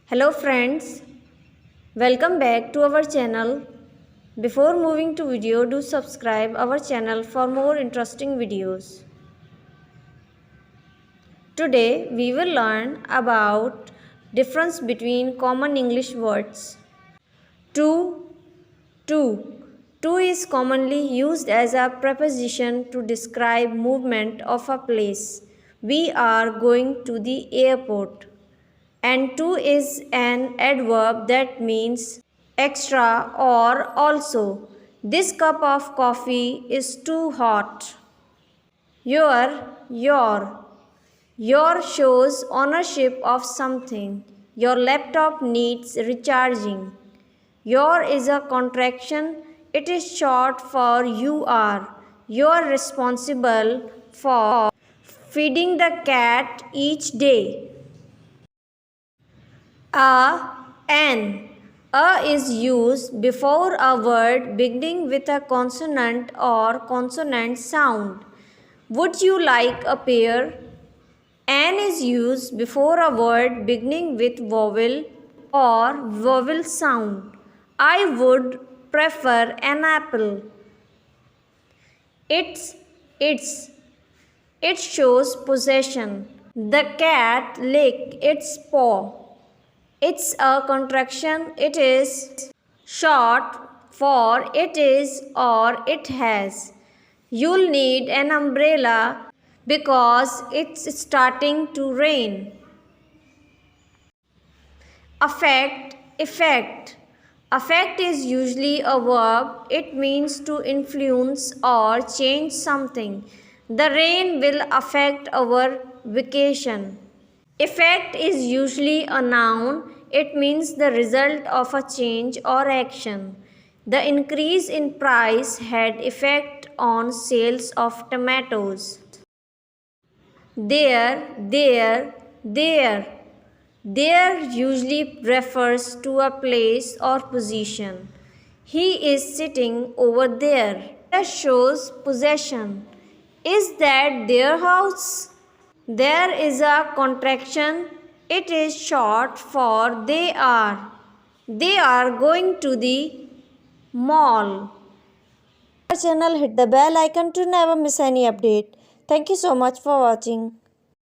Hello friends, welcome back to our channel. Before moving to video, do subscribe our channel for more interesting videos. Today we will learn about difference between common English words. To, to. To is commonly used as a preposition to describe movement of a place. We are going to the airport. And to is an adverb that means extra or also. This cup of coffee is too hot. Your. Your shows ownership of something. Your laptop needs recharging. Your is a contraction. It is short for you are. You are responsible for feeding the cat each day. An. A is used before a word beginning with a consonant or consonant sound. Would you like a pear? An is used before a word beginning with vowel or vowel sound. I would prefer an apple. It's. It shows possession. The cat licked its paw. It's a contraction. It is short for it is or it has. You'll need an umbrella because it's starting to rain. Effect. Affect is usually a verb. It means to influence or change something. The rain will affect our vacation. Effect is usually a noun. It means the result of a change or action. The increase in price had effect on sales of tomatoes. There. There usually refers to a place or position. He is sitting over there. That shows possession. Is that their house? There is a contraction. It is short for they are. They are going to the mall. Our channel, hit the bell icon to never miss any update. Thank you so much for watching.